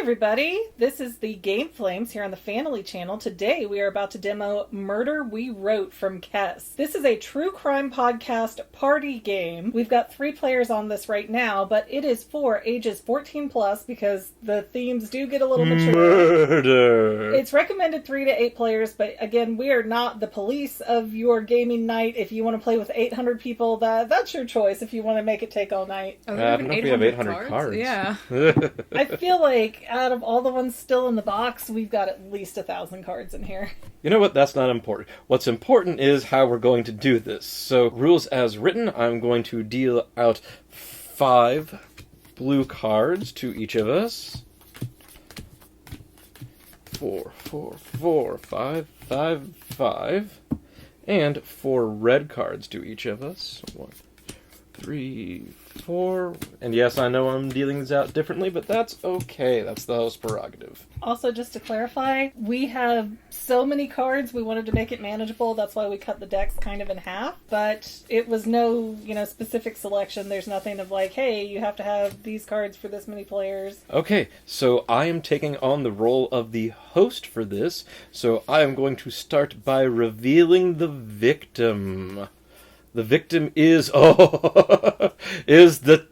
everybody, this is the Game Flames here on the Fanily channel. Today we are about to demo Murder We Wrote from Kess. This is a true crime podcast party game. We've got 3 players on this right now, but it is for ages 14 plus because the themes do get a little mature. Murder! It's recommended 3 to 8 players, but again, we are not the police of your gaming night. If you want to play with 800 people, that's your choice if you want to make it take all night. I don't know if we have 800 cards. Yeah. I feel like out of all the ones still in the box, we've got at least 1,000 cards in here. You know what? That's not important. What's important is how we're going to do this. So, rules as written, I'm going to deal out 5 blue cards to each of us. 4, 4, 4, 5, 5, 5. And 4 red cards to each of us. 1, 3, 4. And yes, I know I'm dealing these out differently, but that's okay. That's the host prerogative. Also, just to clarify, we have so many cards, we wanted to make it manageable. That's why we cut the decks kind of in half. But it was no, specific selection. There's nothing of like, hey, you have to have these cards for this many players. Okay, so I am taking on the role of the host for this. So I am going to start by revealing the victim. The victim is the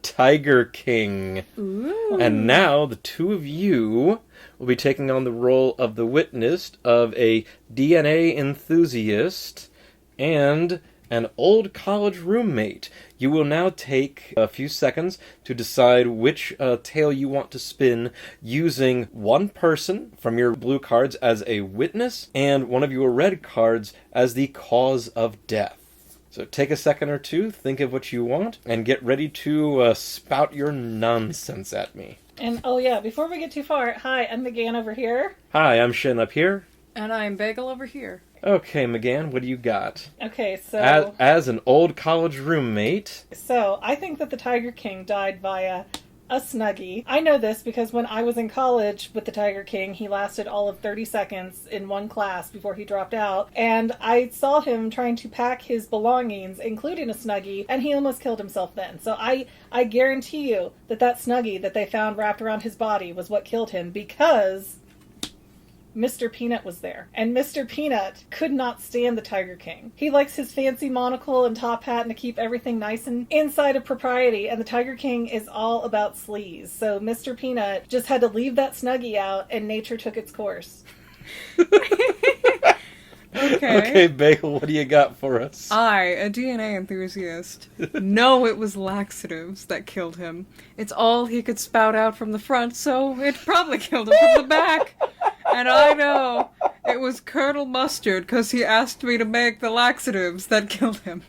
Tiger King. Ooh. And now the 2 of you will be taking on the role of the witness of a DNA enthusiast and an old college roommate. You will now take a few seconds to decide which tale you want to spin using one person from your blue cards as a witness and one of your red cards as the cause of death. So take a second or two, think of what you want, and get ready to spout your nonsense at me. And oh yeah, before we get too far, hi, I'm McGann over here. Hi, I'm Shin up here. And I'm Bagel over here. Okay, McGann, what do you got? Okay, so... As an old college roommate... So, I think that the Tiger King died via a Snuggie. I know this because when I was in college with the Tiger King, he lasted all of 30 seconds in one class before he dropped out. And I saw him trying to pack his belongings, including a Snuggie, and he almost killed himself then. So I guarantee you that Snuggie that they found wrapped around his body was what killed him because Mr. Peanut was there. And Mr. Peanut could not stand the Tiger King. He likes his fancy monocle and top hat and to keep everything nice and inside of propriety. And the Tiger King is all about sleaze. So Mr. Peanut just had to leave that Snuggie out and nature took its course. Okay, Bagel, what do you got for us? I, a DNA enthusiast, know it was laxatives that killed him. It's all he could spout out from the front, so it probably killed him from the back. And I know it was Colonel Mustard because he asked me to make the laxatives that killed him.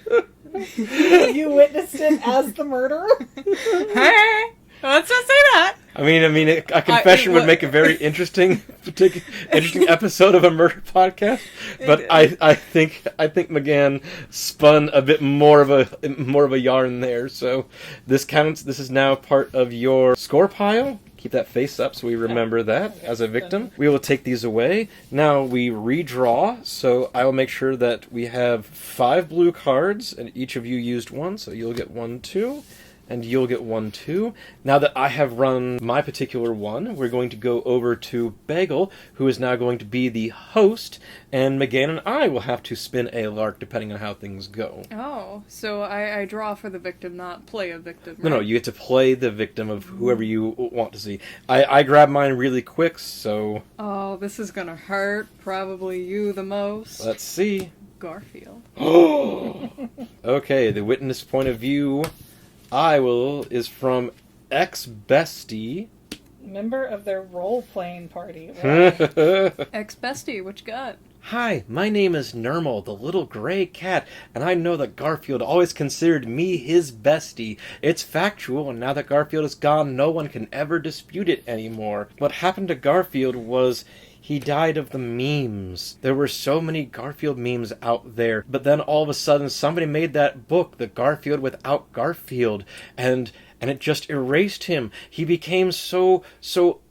You witnessed it as the murderer? Hey, let's just say that. I mean, a confession would make a very interesting episode of a murder podcast. But I think McGann spun a bit more of a yarn there. So this counts. This is now part of your score pile. Keep that face up so we remember that as a victim. We will take these away. Now we redraw, so I will make sure that we have 5 blue cards, and each of you used 1, so you'll get 1, 2, and you'll get 1, 2. Now that I have run my particular one, we're going to go over to Bagel, who is now going to be the host, and McGann and I will have to spin a lark depending on how things go. Oh, so I draw for the victim, not play a victim, right? No, you get to play the victim of whoever you want to see. I grabbed mine really quick, so... Oh, this is gonna hurt. Probably you the most. Let's see. Garfield. Okay, the witness point of view is from ex-bestie. Member of their role-playing party. Right? Ex-bestie, what you got? Hi, my name is Nermal, the little gray cat, and I know that Garfield always considered me his bestie. It's factual, and now that Garfield is gone, no one can ever dispute it anymore. What happened to Garfield was... he died of the memes. There were so many Garfield memes out there, but then all of a sudden somebody made that book, The Garfield Without Garfield, and and it just erased him. He became so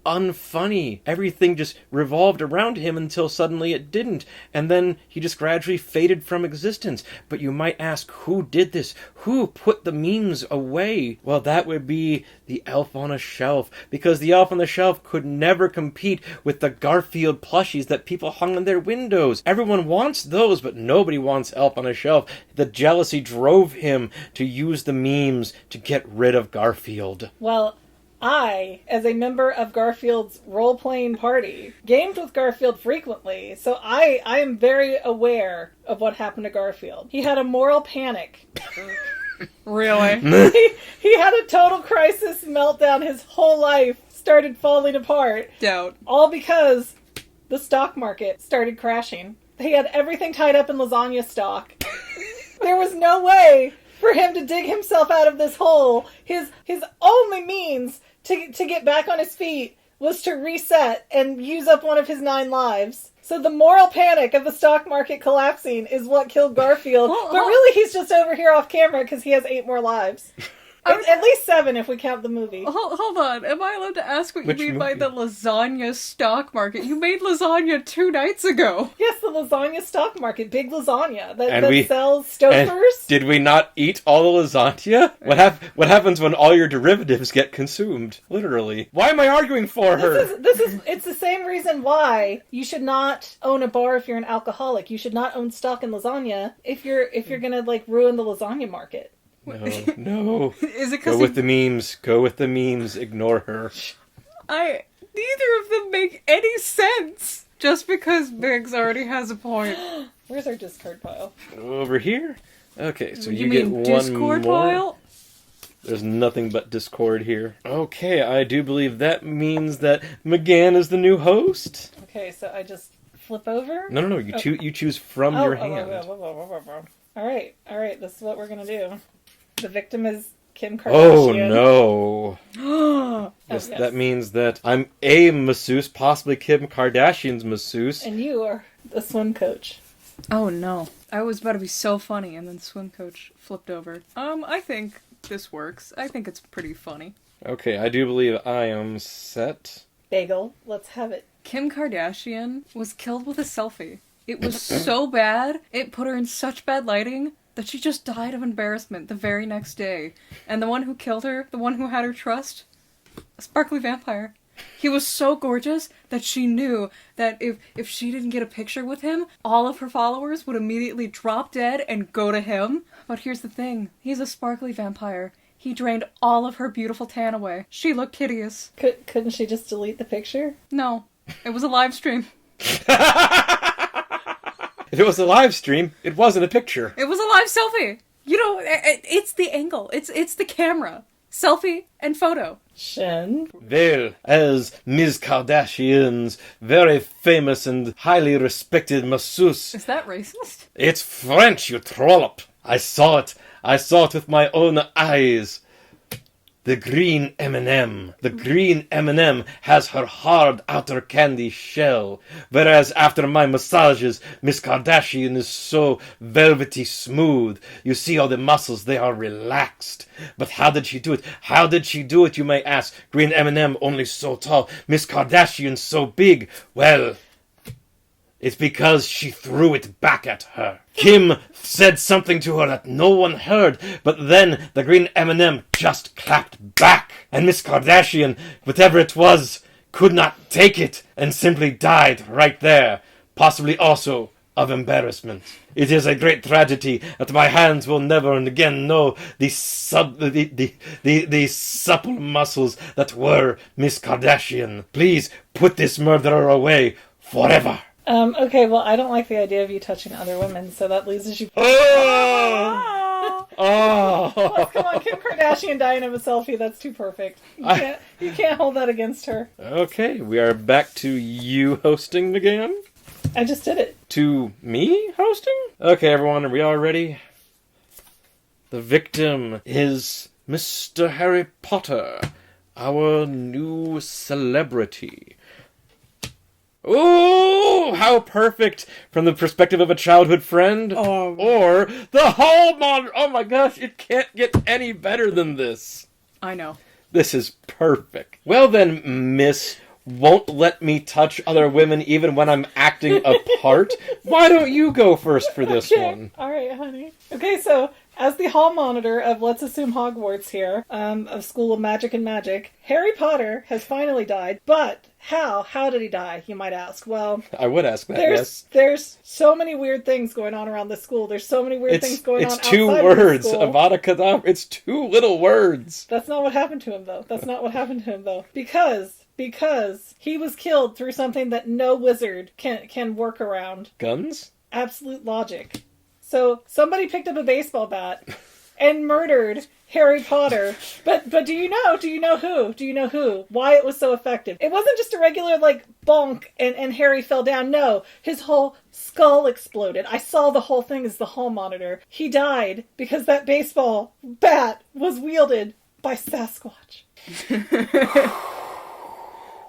unfunny. Everything just revolved around him until suddenly it didn't, and then he just gradually faded from existence. But you might ask, who did this? Who put the memes away? Well, that would be the elf on a shelf, because the elf on the shelf could never compete with the Garfield plushies that people hung on their windows. Everyone wants those, but nobody wants elf on a shelf. The jealousy drove him to use the memes to get rid of Garfield. Well, I, as a member of Garfield's role-playing party, gamed with Garfield frequently, so I am very aware of what happened to Garfield. He had a moral panic. Really? He had a total crisis meltdown. His whole life started falling apart. Doubt. All because the stock market started crashing. He had everything tied up in lasagna stock. There was no way for him to dig himself out of this hole. His only means to get back on his feet was to reset and use up one of his 9 lives. So the moral panic of the stock market collapsing is what killed Garfield. But really, he's just over here off camera because he has 8 more lives. At least 7 if we count the movie. Hold on. Am I allowed to ask what Which you mean by movie? the lasagna stock market? You made lasagna 2 nights ago. Yes, the lasagna stock market. Big lasagna that And we- sells And Stouffer's. did we not eat all the lasagna? What happens when all your derivatives get consumed? Literally. Why am I arguing for her? It's the same reason why you should not own a bar if you're an alcoholic. You should not own stock in lasagna if you're gonna ruin the lasagna market. No. Is it because Go with the memes. Go with the memes. Ignore her. neither of them make any sense? Just because Biggs already has a point. Where's our Discord pile? Over here? Okay, so you mean get one Discord more. pile? There's nothing but Discord here. Okay, I do believe that means that McGann is the new host. Okay, so I just flip over? No, you choose from your hand. All right, this is what we're gonna do. The victim is Kim Oh Kardashian. no. Yes, yes. that means that I'm a masseuse, possibly Kim Kardashian's masseuse. And you are the swim coach. Oh no. I was about to be so funny and then swim coach flipped over. I think this works. I think it's pretty funny. Okay, I do believe I am set. Bagel, let's have it. Kim Kardashian was killed with a selfie. It was so bad, it put her in such bad lighting that she just died of embarrassment the very next day. And the one who killed her, the one who had her trust, a sparkly vampire. He was so gorgeous that she knew that if she didn't get a picture with him, all of her followers would immediately drop dead and go to him. But here's the thing, he's a sparkly vampire. He drained all of her beautiful tan away. She looked hideous. Couldn't she just delete the picture? No, it was a live stream. If it was a live stream, it wasn't a picture. It was a live selfie. You know, it's the angle. It's the camera. Selfie and photo. Shen? Well, as Ms. Kardashian's very famous and highly respected masseuse. Is that racist? It's French, you trollop. I saw it. I saw it with my own eyes. The green M&M. The green M&M has her hard outer candy shell, whereas after my massages, Miss Kardashian is so velvety smooth. You see all the muscles, they are relaxed. But how did she do it? How did she do it, you may ask? Green M&M only so tall, Miss Kardashian so big. Well, it's because she threw it back at her. Kim said something to her that no one heard, but then the green M&M just clapped back. And Miss Kardashian, whatever it was, could not take it and simply died right there, possibly also of embarrassment. It is a great tragedy that my hands will never again know the supple muscles that were Miss Kardashian. Please put this murderer away forever. Okay, well, I don't like the idea of you touching other women, so that loses you. Oh! Plus, come on, Kim Kardashian dying of a selfie, that's too perfect. You can't hold that against her. Okay, we are back to you hosting again. I just did it. To me hosting? Okay, everyone, are we all ready? The victim is Mr. Harry Potter, our new celebrity. Ooh, how perfect from the perspective of a childhood friend. Or the Hallmark. Oh my gosh, it can't get any better than this. I know. This is perfect. Well then, Miss won't let me touch other women even when I'm acting a part. Why don't you go first for this one? All right, honey. Okay, so as the hall monitor of, let's assume, Hogwarts here, of School of Magic and Magic, Harry Potter has finally died, but how? How did he die, you might ask? Well, I would ask that, yes. There's so many weird things going on around the school. There's so many weird things going on outside It's 2 words. of the school. Avada Kedavra. It's 2 little words. That's not what happened to him, though. Because he was killed through something that no wizard can work around. Guns? Absolute logic. So somebody picked up a baseball bat and murdered Harry Potter. But do you know who? Why it was so effective? It wasn't just a regular, bonk and Harry fell down. No, his whole skull exploded. I saw the whole thing as the hall monitor. He died because that baseball bat was wielded by Sasquatch.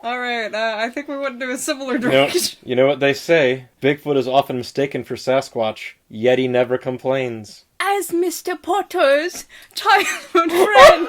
All right, I think we went to a similar direction. You know what they say? Bigfoot is often mistaken for Sasquatch, yet he never complains. As Mr. Potter's childhood friend,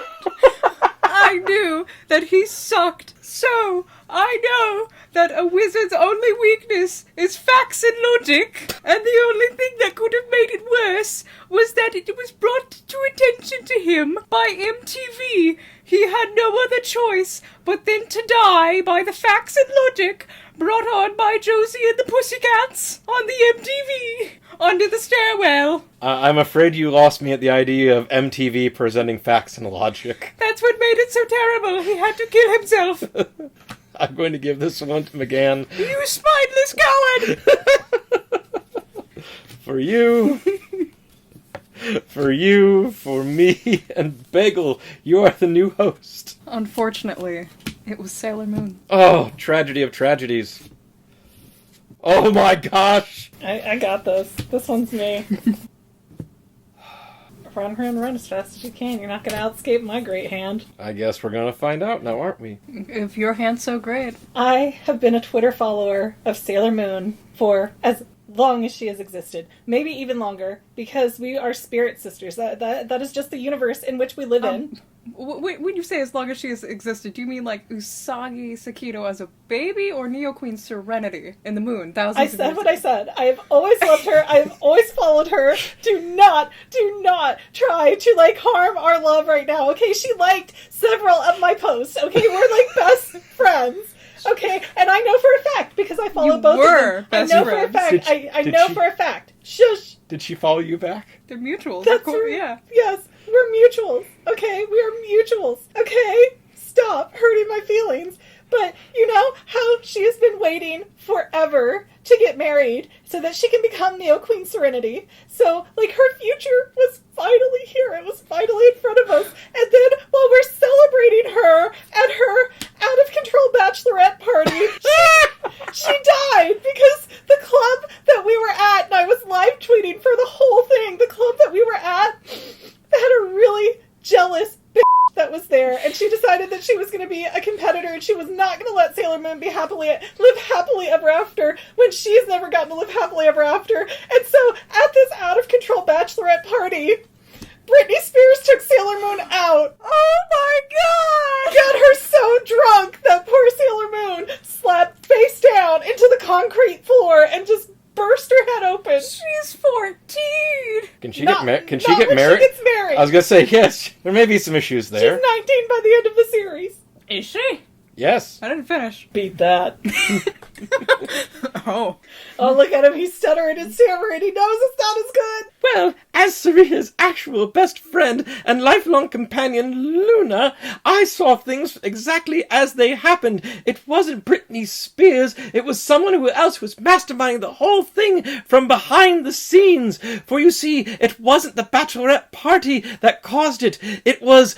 I knew that he sucked. So, I know that a wizard's only weakness is facts and logic. And the only thing that could have made it worse was that it was brought to attention to him by MTV. He had no other choice but then to die by the facts and logic brought on by Josie and the Pussycats on the MTV under the stairwell. I'm afraid you lost me at the idea of MTV presenting facts and logic. That's what made it so terrible. He had to kill himself. I'm going to give this one to McGann. You spineless coward! For you... For you, for me, and Bagel, you are the new host. Unfortunately, it was Sailor Moon. Oh, tragedy of tragedies. Oh my gosh! I got this. This one's me. Run as fast as you can. You're not going to outscape my great hand. I guess we're going to find out now, aren't we? If your hand's so great. I have been a Twitter follower of Sailor Moon for as long as she has existed. Maybe even longer, because we are spirit sisters. That is just the universe in which we live in. When you say as long as she has existed, do you mean like Usagi Sakito as a baby, or Neo Queen Serenity in the moon? I said what I said. I have always loved her. I have always followed her. Do not try to harm our love right now. Okay, she liked several of my posts. Okay, we're best friends. Okay, and I know for a fact because I follow both of them. I know for a fact. I know for a fact. Shush. Did she follow you back? They're mutuals. That's of course, right. Yeah. Yes, we're mutuals. Okay, we are mutuals. Okay, stop hurting my feelings. But you know how she has been waiting forever to get married so that she can become Neo Queen Serenity. So, her future was finally here. It was finally in front of us. And then, while we're celebrating her at her out-of-control bachelorette party, she died because the club that we were at, and I was live tweeting for the whole thing, the club that we were at had a really jealous bitch that was there, and she decided that she was going to be a competitor, and she was not going to let Sailor Moon live happily ever after, when she's never gotten to live happily ever after. And so, at this out-of-control bachelorette party, Britney Spears took Sailor Moon out. Oh my god! Got her so drunk that poor Sailor Moon slapped face down into the concrete floor and just burst her head open. She's 14. Can she get married? Can she get married? She gets married. I was gonna say yes. There may be some issues there. She's 19 by the end of the series. Is she? Yes. I didn't finish. Beat that. Oh, look at him. He's stuttering and stammering. He knows it's not as good. Well, as Serena's actual best friend and lifelong companion, Luna, I saw things exactly as they happened. It wasn't Britney Spears. It was someone else who was masterminding the whole thing from behind the scenes. For you see, it wasn't the bachelorette party that caused it. It was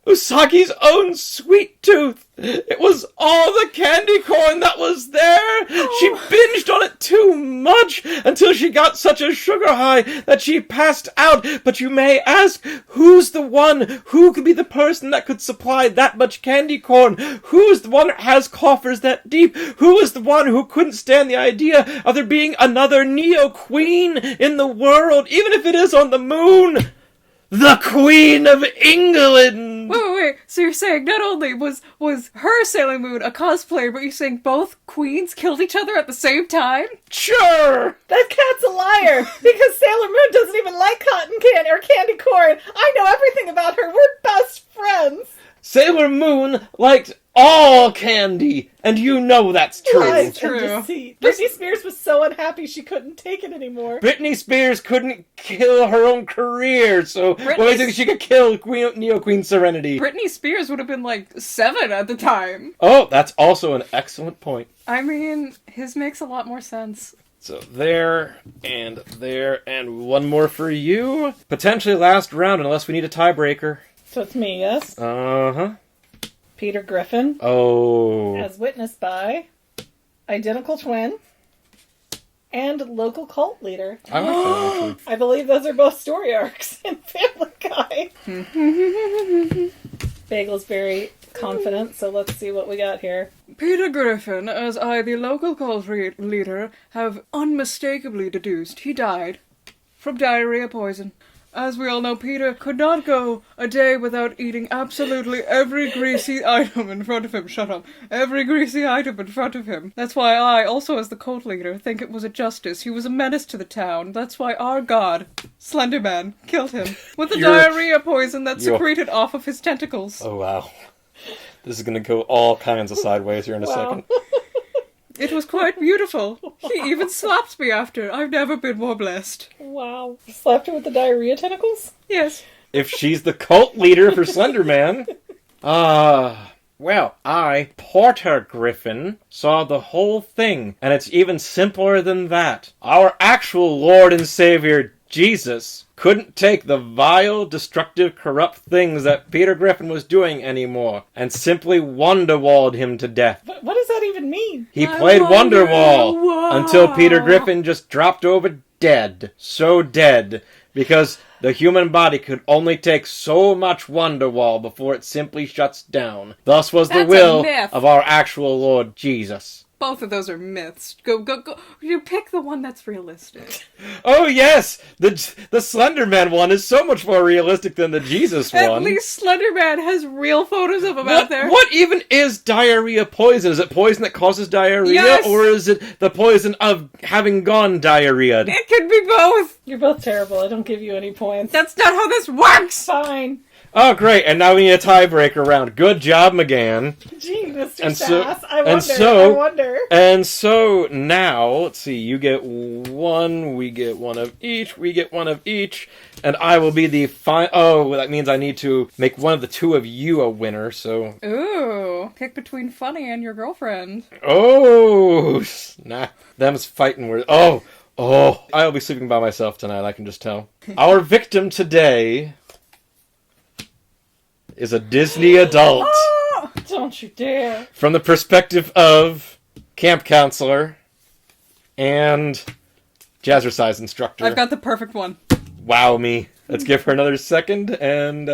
Usagi's own sweet tooth. It was all the candy corn that was there. She binged on it too much until she got such a sugar high that she passed out. But you may ask, who's the one? Who could be the person that could supply that much candy corn? Who's the one that has coffers that deep? Who is the one who couldn't stand the idea of there being another Neo Queen in the world, even if it is on the moon? the Queen of England! Wait. So you're saying not only was her Sailor Moon a cosplayer, but you're saying both queens killed each other at the same time? Sure! That cat's a liar, because Sailor Moon doesn't even like cotton candy or candy corn. I know everything about her. We're best friends. Sailor Moon liked all candy, and you know that's true. Lies True. and deceit. Britney Spears was so unhappy she couldn't take it anymore. Britney Spears couldn't kill her own career, so what do you think she could kill Neo Queen Serenity? Britney Spears would have been like 7 at the time. Oh, that's also an excellent point. I mean, his makes a lot more sense. So there, and one more for you. Potentially last round, unless we need a tiebreaker. So it's me, yes? Uh-huh. Peter Griffin, Oh. as witnessed by identical twin and local cult leader. I like that, actually. I believe those are both story arcs in Family Guy. Bagel's very confident, so let's see what we got here. Peter Griffin, as I, the local cult leader, have unmistakably deduced he died from diarrhea poison. As we all know, Peter could not go a day without eating absolutely every greasy item in front of him. Shut up. Every greasy item in front of him. That's why I, also as the cult leader, think it was a justice. He was a menace to the town. That's why our god, Slender Man, killed him with the diarrhea poison that secreted off of his tentacles. Oh, wow. This is going to go all kinds of sideways here in a second. It was quite beautiful. He even slapped me after. I've never been more blessed. Wow. Slapped her with the diarrhea tentacles? Yes. If she's the cult leader for Slender Man. Well, I, Porter Griffin, saw the whole thing, and it's even simpler than that. Our actual Lord and Savior, Jesus, couldn't take the vile, destructive, corrupt things that Peter Griffin was doing anymore, and simply Wonderwalled him to death. But what does that even mean? He played Wonderwall until Peter Griffin just dropped over dead. So dead. Because the human body could only take so much Wonderwall before it simply shuts down. Thus was the will of our actual Lord Jesus. Both of those are myths. Go. You pick the one that's realistic. Oh, yes! The Slender Man one is so much more realistic than the Jesus one. At least Slender Man has real photos of him out there. What even is diarrhea poison? Is it poison that causes diarrhea? Yes. Or is it the poison of having gone diarrhea? It could be both. You're both terrible. I don't give you any points. That's not how this works. Fine. Oh, great, and now we need a tiebreaker round. Good job, McGann. Gee, Mr. And Sass, so- I and wonder. And so now, let's see, you get one, we get one of each, we get one of each, and I will be the oh, that means I need to make one of the two of you a winner, so... Ooh, pick between Funny and your girlfriend. Oh, snap. Them's fighting words. Oh, I'll be sleeping by myself tonight, I can just tell. Our victim today is a Disney adult. Oh, don't you dare. From the perspective of camp counselor and jazzercise instructor. I've got the perfect one. Wow me. Let's give her another second and,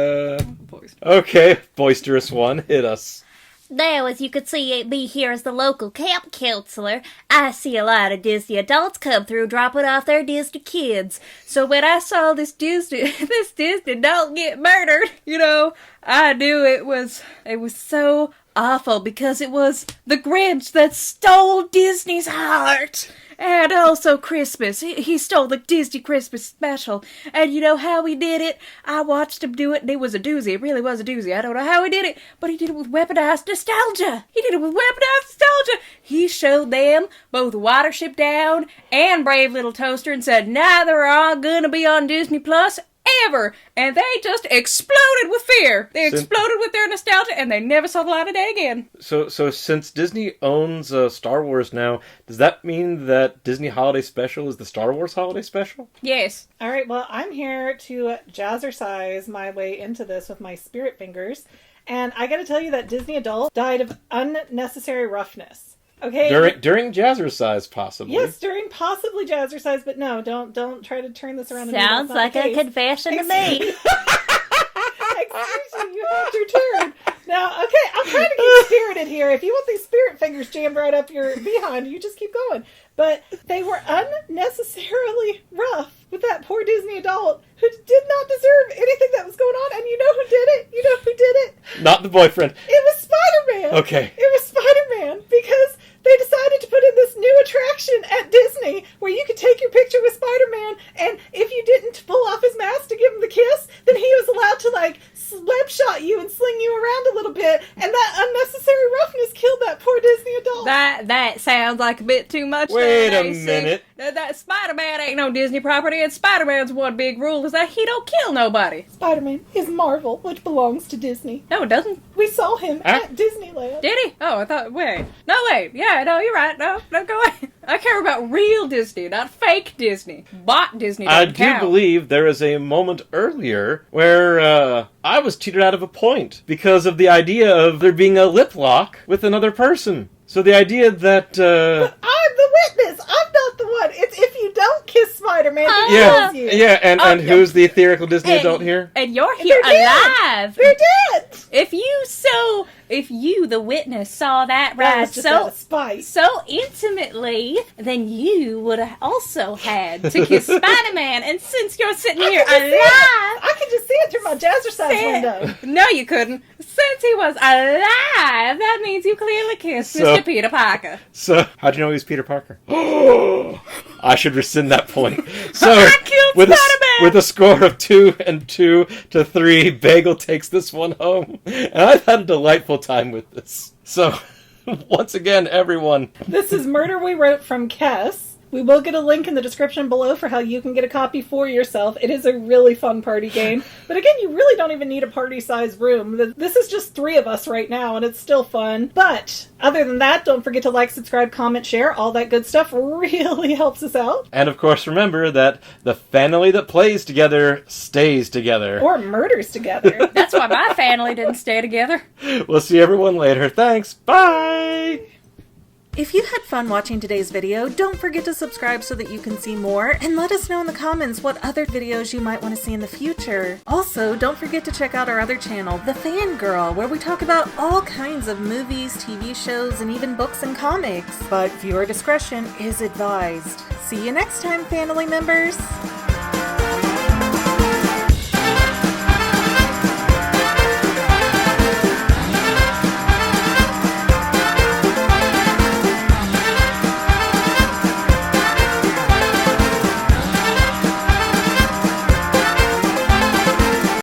Boys. okay, boisterous one, hit us. Now, as you can see me here as the local camp counselor, I see a lot of Disney adults come through dropping off their Disney kids. So when I saw this Disney adult get murdered, I knew it was so awful because it was the Grinch that stole Disney's heart. And also Christmas. He stole the Disney Christmas special. And you know how he did it? I watched him do it, and it was a doozy. It really was a doozy. I don't know how he did it, but he did it with weaponized nostalgia. He showed them both Watership Down and Brave Little Toaster and said, neither are gonna be on Disney Plus ever. And they just exploded with fear. They exploded with their nostalgia, and they never saw the light of day again. So since Disney owns Star Wars now, does that mean that Disney Holiday Special is the Star Wars Holiday Special? Yes. All right, well, I'm here to jazzercise my way into this with my spirit fingers. And I gotta tell you that Disney adult died of unnecessary roughness. Okay. During jazzercise, possibly. Yes, during possibly jazzercise, but no, don't try to turn this around. Sounds like a confession to me. Excuse me, you have your turn. Now, okay, I'm trying to keep spirited here. If you want these spirit fingers jammed right up your behind, you just keep going. But they were unnecessarily rough with that poor Disney adult who did not deserve anything that was going on. And you know who did it? You know who did it? Not the boyfriend. It was Spider-Man. Okay. It was Spider-Man because they decided to put in this new attraction at Disney where you could take your picture with Spider-Man, and if you didn't pull off his mask to give him the kiss, then he was allowed to, like, web shot you and sling you around a little bit, and that unnecessary roughness killed that poor Disney adult. That sounds like a bit too much. Wait there, a AC. minute. That Spider-Man ain't no Disney property, and Spider-Man's one big rule is that he don't kill nobody. Spider-Man is Marvel, which belongs to Disney. No, it doesn't. We saw him at Disneyland. Did he? Oh, I thought, wait. No, wait. Yeah, no, you're right. No, go away. I care about real Disney, not fake Disney. Bot Disney I doesn't do count. believe there is a moment earlier where I was cheated out of a point because of the idea of there being a lip lock with another person. So the idea that... But I'm the witness. I'm not the one. It's if you don't kiss Spider-Man, he yeah, kills you. yeah, and who's the theoretical Disney adult here? And you're here alive. They're dead. If you, the witness, saw that That ride was just out of spite. so intimately, then you would have also had to kiss Spider-Man. And since you're sitting here alive, I can just see it through my jazzercise window. No, you couldn't. Since he was alive, that means you clearly kissed Mr. Peter Parker. So, how'd you know he was Peter Parker? I should rescind that point. So, I killed Spider-Man! With a score of 2 to 3, Bagel takes this one home. And I've had a delightful time with this. So, once again, everyone. This is Murder We Wrote from Kess. We will get a link in the description below for how you can get a copy for yourself. It is a really fun party game. But again, you really don't even need a party-sized room. This is just 3 of us right now, and it's still fun. But other than that, don't forget to like, subscribe, comment, share. All that good stuff really helps us out. And of course, remember that the family that plays together stays together. Or murders together. That's why my family didn't stay together. We'll see everyone later. Thanks. Bye! If you had fun watching today's video, don't forget to subscribe so that you can see more, and let us know in the comments what other videos you might want to see in the future. Also, don't forget to check out our other channel, The Fangirl, where we talk about all kinds of movies, TV shows, and even books and comics. But viewer discretion is advised. See you next time, Fanily members!